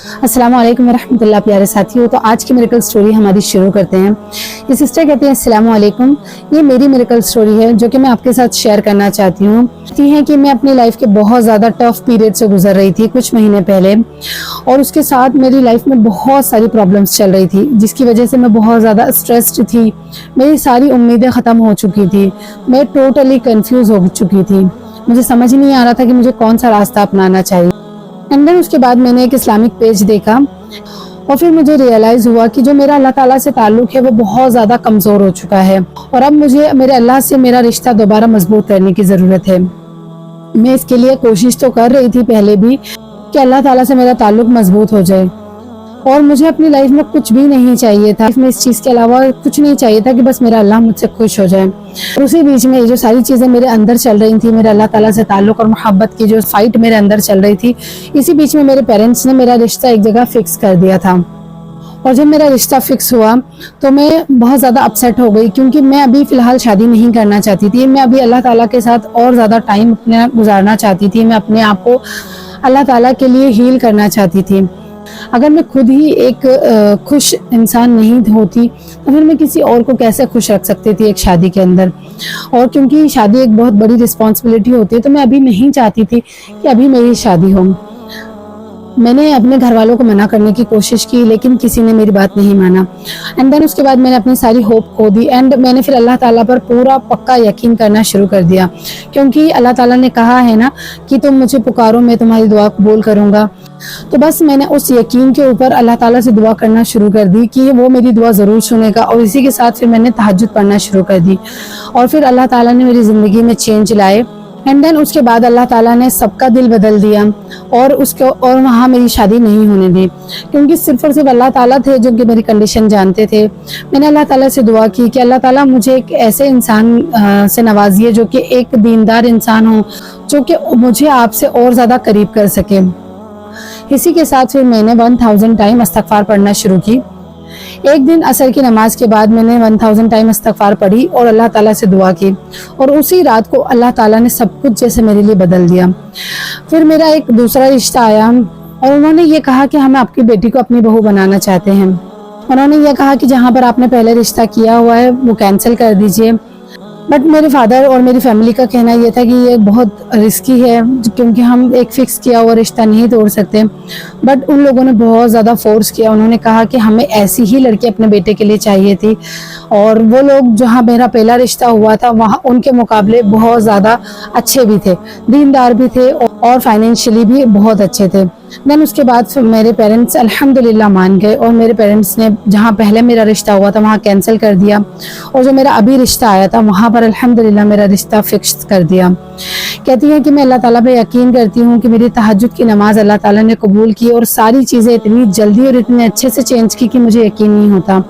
अस्सलाम वालेकुम रहमतुल्लाह। प्यारे साथियों, तो आज की मिरेकल स्टोरी हमारी शुरू करते हैं। ये सिस्टर कहते हैं अस्सलाम वालेकुम, ये मेरी मिरेकल स्टोरी है जो कि मैं आपके साथ शेयर करना चाहती हूँ। है कि मैं अपनी लाइफ के बहुत ज़्यादा टफ पीरियड से गुजर रही थी कुछ महीने पहले, और उसके साथ मेरी लाइफ में बहुत सारी प्रॉब्लम्स चल रही थी जिसकी वजह से मैं बहुत ज़्यादा स्ट्रेस्ड थी। मेरी सारी उम्मीदें ख़त्म हो चुकी थी, मैं टोटली कंफ्यूज हो चुकी थी। मुझे समझ नहीं आ रहा था कि मुझे कौन सा रास्ता अपनाना चाहिए। एंड देन उसके बाद मैंने एक इस्लामिक पेज देखा और फिर मुझे रियलाइज़ हुआ कि जो मेरा अल्लाह ताला से ताल्लुक़ है वो बहुत ज़्यादा कमज़ोर हो चुका है और अब मुझे मेरे अल्लाह से मेरा रिश्ता दोबारा मजबूत करने की ज़रूरत है। मैं इसके लिए कोशिश तो कर रही थी पहले भी कि अल्लाह ताला से मेरा ताल्लुक़ मजबूत हो जाए, और मुझे अपनी लाइफ में कुछ भी नहीं चाहिए था, इसमें इस चीज़ के अलावा कुछ नहीं चाहिए था कि बस मेरा अल्लाह मुझसे खुश हो जाए। और उसी बीच में जो सारी चीज़ें मेरे अंदर चल रही थी, मेरे अल्लाह ताला से ताल्लुक़ और मोहब्बत की जो फाइट मेरे अंदर चल रही थी, इसी बीच में मेरे पेरेंट्स ने मेरा रिश्ता एक जगह फिक्स कर दिया था। और जब मेरा रिश्ता फिक्स हुआ तो मैं बहुत ज़्यादा अपसेट हो गई, क्योंकि मैं अभी फ़िलहाल शादी नहीं करना चाहती थी। मैं अभी अल्लाह ताला के साथ और ज़्यादा टाइम अपने गुजारना चाहती थी। मैं अपने आप को अल्लाह ताला के लिए हील करना चाहती थी। अगर मैं खुद ही एक खुश इंसान नहीं होती तो फिर मैं किसी और को कैसे खुश रख सकती थी एक शादी के अंदर। और क्योंकि शादी एक बहुत बड़ी रिस्पॉन्सिबिलिटी होती है, तो मैं अभी नहीं चाहती थी कि अभी मेरी शादी हो। मैंने अपने घर वालों को मना करने की कोशिश की, लेकिन किसी ने मेरी बात नहीं माना। एंड देन उसके बाद मैंने अपनी सारी होप खो दी एंड मैंने फिर अल्लाह ताला पर पूरा पक्का यकीन करना शुरू कर दिया, क्योंकि अल्लाह ताला ने कहा है ना कि तुम मुझे पुकारो, मैं तुम्हारी दुआ कबूल करूँगा। तो बस मैंने उस यकीन के ऊपर अल्लाह ताला से दुआ करना शुरू कर दी कि वो मेरी दुआ ज़रूर सुनेगा, और इसी के साथ फिर मैंने तहज्जुद पढ़ना शुरू कर दी। और फिर अल्लाह ताला ने मेरी ज़िंदगी में चेंज लाए। एंड देन उसके बाद अल्लाह ताला ने सबका दिल बदल दिया और वहाँ मेरी शादी नहीं होने दी, क्योंकि सिर्फ और सिर्फ अल्लाह ताला थे जो कि मेरी कंडीशन जानते थे। मैंने अल्लाह ताला से दुआ की कि अल्लाह ताला मुझे एक ऐसे इंसान से नवाजिए जो कि एक दीनदार इंसान हो, जो कि मुझे आपसे और ज़्यादा करीब कर सके। इसी के साथ फिर मैंने 1000 टाइम इस्तग़फ़ार पढ़ना शुरू की। एक दिन असर की नमाज के बाद मैंने 1000 टाइम इस्तग़फ़ार पढ़ी और अल्लाह ताला से दुआ की, और उसी रात को अल्लाह ताला ने सब कुछ जैसे मेरे लिए बदल दिया। फिर मेरा एक दूसरा रिश्ता आया और उन्होंने ये कहा कि हम आपकी बेटी को अपनी बहू बनाना चाहते हैं। उन्होंने ये कहा कि जहाँ पर आपने पहले रिश्ता किया हुआ है वो कैंसिल कर दीजिए। बट मेरे फादर और मेरी फैमिली का कहना ये था कि ये बहुत रिस्की है, क्योंकि हम एक फ़िक्स किया हुआ रिश्ता नहीं तोड़ सकते। बट उन लोगों ने बहुत ज़्यादा फोर्स किया। उन्होंने कहा कि हमें ऐसी ही लड़की अपने बेटे के लिए चाहिए थी, और वो लोग जहाँ मेरा पहला रिश्ता हुआ था वहाँ उनके मुकाबले बहुत ज़्यादा अच्छे भी थे, दीनदार भी थे और फाइनेंशियली भी बहुत अच्छे थे। देन उसके बाद मेरे पेरेंट्स अल्हम्दुलिल्लाह मान गए, और मेरे पेरेंट्स ने जहाँ पहले मेरा रिश्ता हुआ था वहाँ कैंसिल कर दिया, और जो मेरा अभी रिश्ता आया था वहाँ पर अल्हम्दुलिल्लाह मेरा रिश्ता फिक्स कर दिया। कहती है कि मैं अल्लाह ताला पे यकीन करती हूँ कि मेरी तहज्जुद की नमाज अल्लाह ताला ने कबूल की, और सारी चीज़ें इतनी जल्दी और इतने अच्छे से चेंज की कि मुझे यकीन नहीं होता।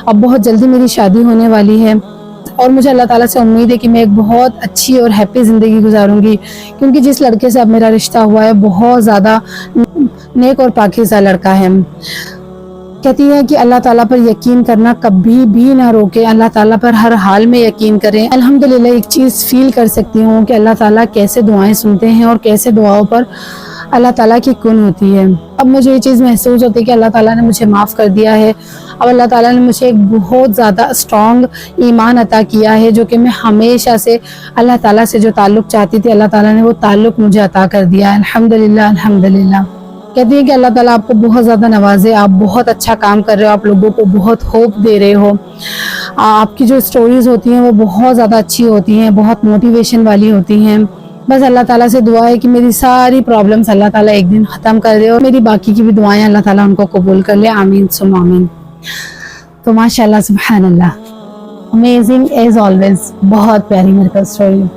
अब बहुत जल्दी मेरी शादी होने वाली है, और मुझे अल्लाह ताला से उम्मीद है कि मैं एक बहुत अच्छी और हैप्पी ज़िंदगी गुजारूंगी, क्योंकि जिस लड़के से अब मेरा रिश्ता हुआ है बहुत ज़्यादा नेक और पाकीज़ा लड़का है। कहती है कि अल्लाह ताला पर यकीन करना कभी भी ना रोके, अल्लाह ताला पर हर हाल में यकीन करें। अल्हम्दुलिल्लाह एक चीज़ फील कर सकती हूँ कि अल्लाह ताला कैसे दुआएं सुनते हैं और कैसे दुआओं पर अल्लाह ताला की कुन होती है। अब मुझे ये चीज़ महसूस होती है कि अल्लाह ताला ने मुझे माफ़ कर दिया है। अब अल्लाह ताला ने मुझे एक बहुत ज़्यादा स्ट्रॉन्ग ईमान अता किया है, जो कि मैं हमेशा से अल्लाह ताला से जो ताल्लुक़ चाहती थी, अल्लाह ताला ने वो ताल्लुक़ मुझे अता कर दिया है। अल्हम्दुलिल्लाह अल्हम्दुलिल्लाह। कहती है कि अल्लाह ताला आपको बहुत ज़्यादा नवाजे, आप बहुत अच्छा काम कर रहे हो, आप लोगों को बहुत होप दे रहे हो। आपकी जो स्टोरीज़ होती हैं वो बहुत ज़्यादा अच्छी होती हैं, बहुत मोटिवेशन वाली होती हैं। बस अल्लाह ताला से दुआ है कि मेरी सारी प्रॉब्लम्स अल्लाह ताला एक दिन ख़त्म कर दे, और मेरी बाकी की भी दुआएं अल्लाह ताला उनको कबूल कर ले। आमीन सुम आमीन। तो माशाल्लाह सुभान अल्लाह, अमेजिंग एज ऑलवेज। बहुत प्यारी मेरी स्टोरी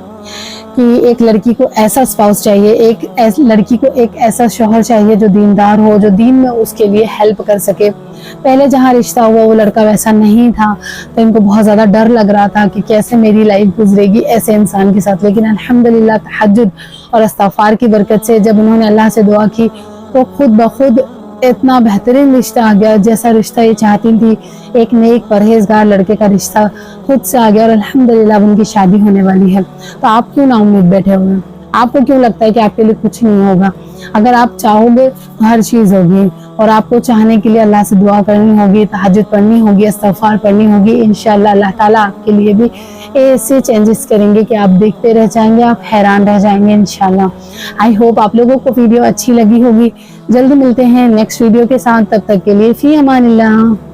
कि एक लड़की को ऐसा स्पाउस चाहिए, लड़की को एक ऐसा शौहर चाहिए जो दीनदार हो, जो दीन में उसके लिए हेल्प कर सके। पहले जहाँ रिश्ता हुआ वो लड़का वैसा नहीं था, तो इनको बहुत ज़्यादा डर लग रहा था कि कैसे मेरी लाइफ गुजरेगी ऐसे इंसान के साथ। लेकिन अल्हम्दुलिल्लाह तहज्जुद और इस्तग़फ़ार की बरकत से जब उन्होंने अल्लाह से दुआ की तो खुद ब खुद इतना बेहतरीन रिश्ता आ गया, जैसा रिश्ता ये चाहती थी। एक नेक परहेजगार लड़के का रिश्ता खुद से आ गया, और अल्हम्दुलिल्लाह उनकी शादी होने वाली है। तो आप क्यों ना उम्मीद बैठे हुए हैं, आपको क्यों लगता है कि आपके लिए कुछ नहीं होगा? अगर आप चाहोगे तो हर चीज होगी, और आपको चाहने के लिए अल्लाह से दुआ करनी होगी, तहज्जुद पढ़नी होगी, इस्तिग़फ़ार पढ़नी होगी। इंशाअल्लाह अल्लाह ताला आपके लिए भी ऐसे चेंजेस करेंगे कि आप देखते रह जाएंगे, आप हैरान रह जाएंगे इंशाअल्लाह। आई होप आप लोगों को वीडियो अच्छी लगी होगी। जल्दी मिलते हैं नेक्स्ट वीडियो के साथ, तब तक के लिए फ़ी अमानिल्लाह।